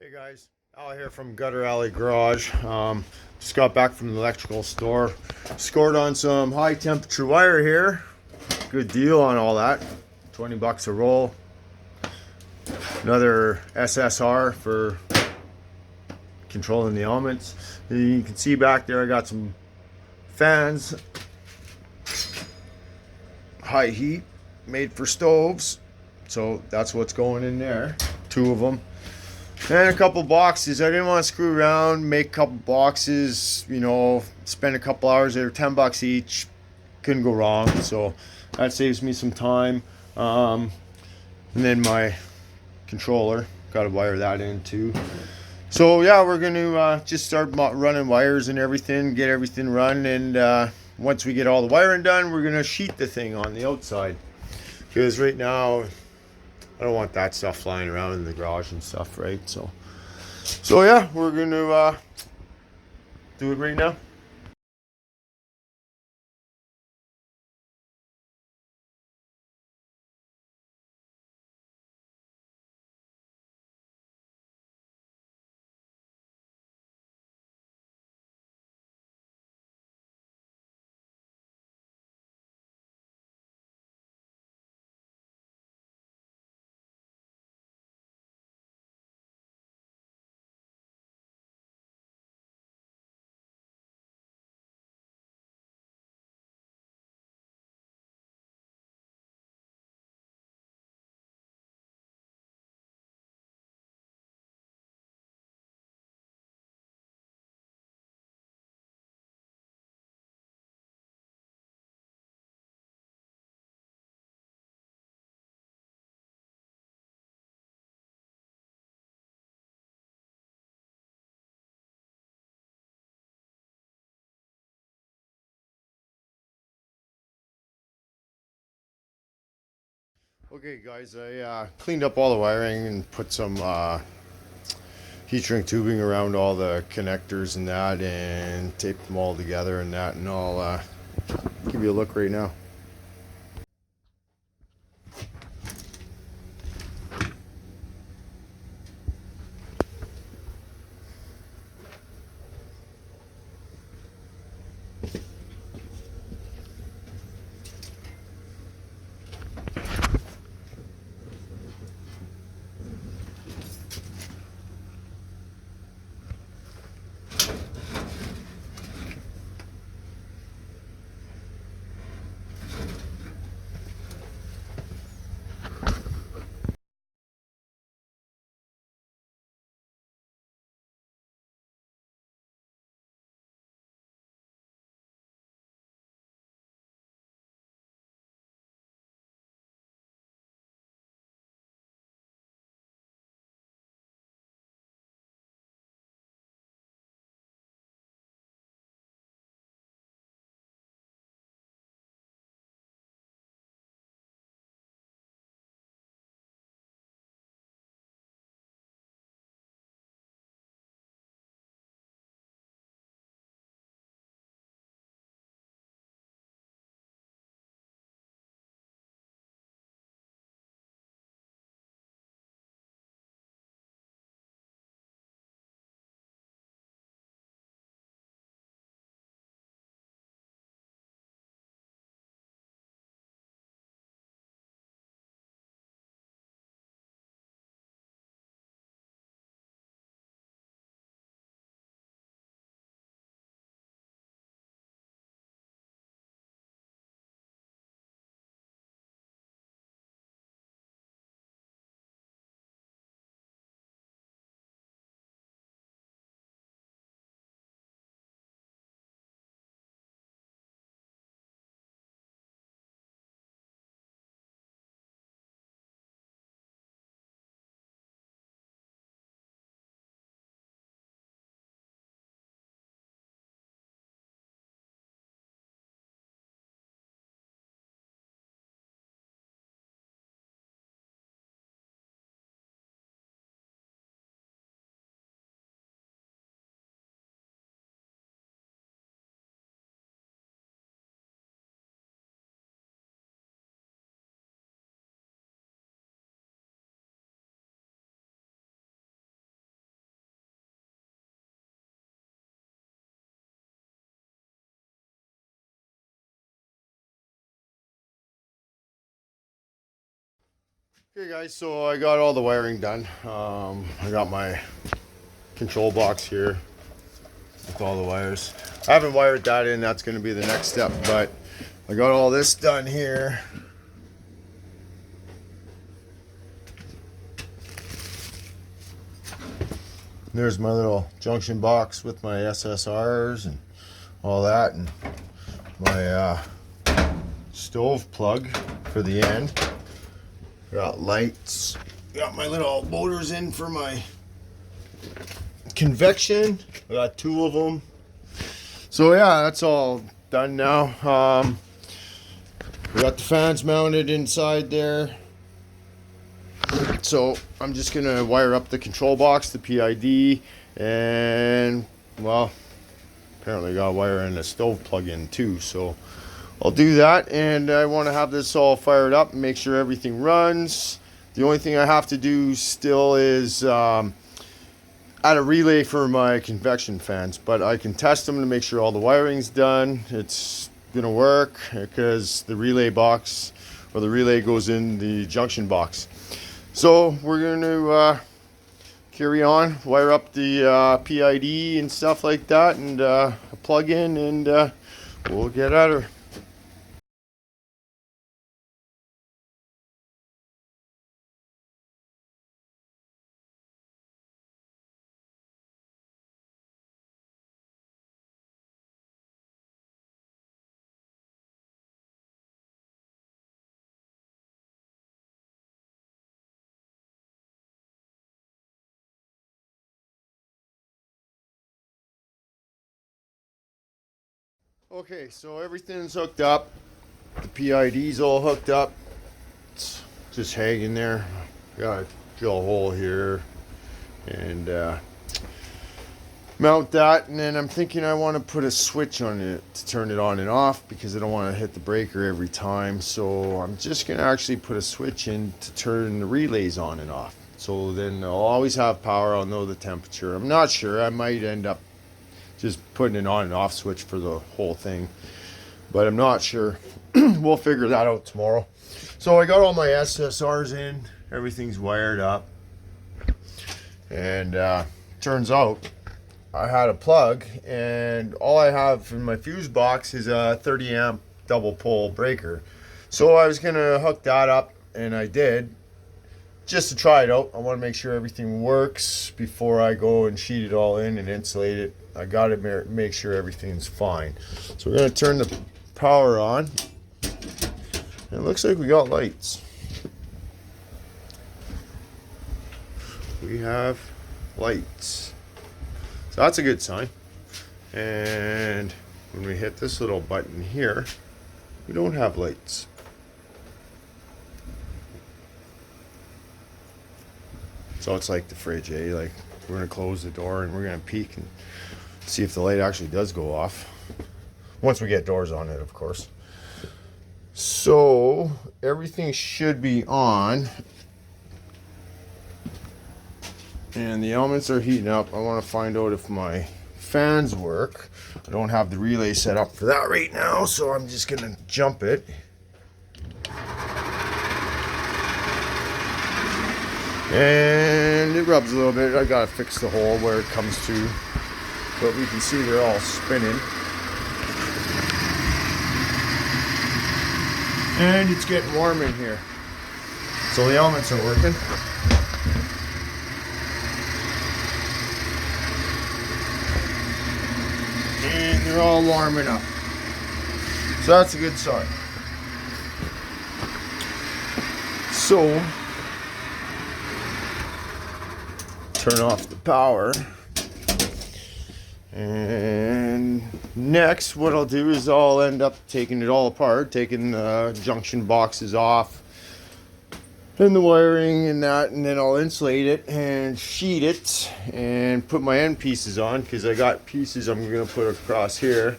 Hey guys, Al here from Gutter Alley Garage. Just got back from the electrical store. Scored on some high temperature wire here. Good deal on all that. 20 bucks a roll. Another SSR for controlling the elements. You can see back there I got some fans. High heat, made for stoves. So that's what's going in there. Two of them. And a couple boxes. I didn't want to screw around, make a couple boxes, spend a couple hours there, 10 bucks each. Couldn't go wrong. So that saves me some time. And then my controller, got to wire that in too. So yeah, we're going to just start running wires and everything, get everything run. And once we get all the wiring done, we're going to sheet the thing on the outside. Because right now, I don't want that stuff flying around in the garage and stuff, right? So yeah, we're gonna do it right now. Okay, guys, I cleaned up all the wiring and put some heat shrink tubing around all the connectors and that, and taped them all together and that, and I'll give you a look right now. Okay guys, so I got all the wiring done. I got my control box here with all the wires. I haven't wired that in, that's going to be the next step, but I got all this done here. There's my little junction box with my SSRs and all that, and my stove plug for the end. Got lights. Got my little motors in for my convection. I got 2 of them. So yeah, that's all done now. We got the fans mounted inside there. So I'm just gonna wire up the control box, the PID, and well, apparently got to wire in a stove plug-in too. So I'll do that, and I want to have this all fired up and make sure everything runs. The only thing I have to do still is add a relay for my convection fans, but I can test them to make sure all the wiring's done. It's gonna work because the relay box, or the relay, goes in the junction box. So we're going to carry on, wire up the PID and stuff like that, and a plug-in, and we'll get at her. Okay, so everything's hooked up. The PID's all hooked up. It's just hanging there. Got a drill hole here, and mount that, and then I'm thinking I want to put a switch on it to turn it on and off, because I don't want to hit the breaker every time. So I'm just going to actually put a switch in to turn the relays on and off. So then I'll always have power. I'll know the temperature. I'm not sure. I might end up just putting an on and off switch for the whole thing, but I'm not sure. We'll figure that out tomorrow. So I got all my SSRs in. Everything's wired up, and turns out I had a plug, and all I have in my fuse box is a 30 amp double pole breaker. So I was gonna hook that up, and I did, just to try it out. I want to make sure everything works before I go and sheet it all in and insulate it. I gotta make sure everything's fine. So we're gonna turn the power on. It looks like we got lights. We have lights. So that's a good sign. And when we hit this little button here, we don't have lights. So it's like the fridge, eh? Like, we're gonna close the door and we're gonna peek and see if the light actually does go off. Once we get doors on it, of course. So everything should be on. And the elements are heating up. I want to find out if my fans work. I don't have the relay set up for that right now, so I'm just gonna jump it. And it rubs a little bit. I gotta fix the hole where it comes to, but we can see they're all spinning. And it's getting warm in here. So the elements are working. And they're all warming up. So that's a good sign. So turn off the power. And next what I'll do is I'll end up taking it all apart, taking the junction boxes off and the wiring and that, and then I'll insulate it and sheet it and put my end pieces on, because I got pieces I'm going to put across here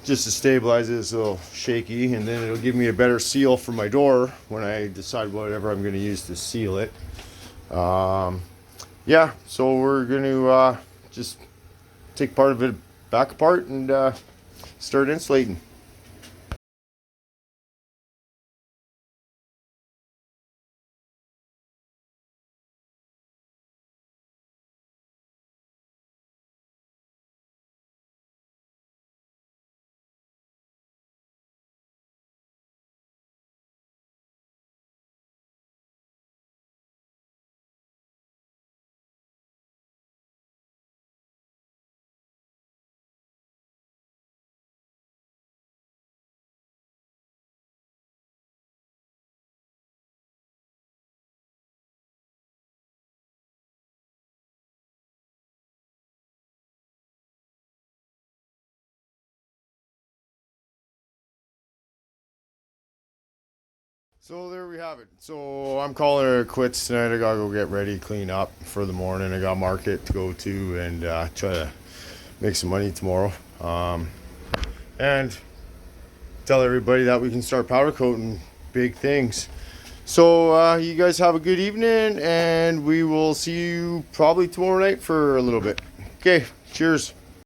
just to stabilize it. It's a little shaky, and then it'll give me a better seal for my door when I decide whatever I'm going to use to seal it. Yeah, so we're going to just take part of it back apart and start insulating. So there we have it. So I'm calling it quits tonight. I gotta go get ready, clean up for the morning. I got market to go to and try to make some money tomorrow. And tell everybody that we can start powder coating big things. So you guys have a good evening, and we will see you probably tomorrow night for a little bit. Okay, cheers.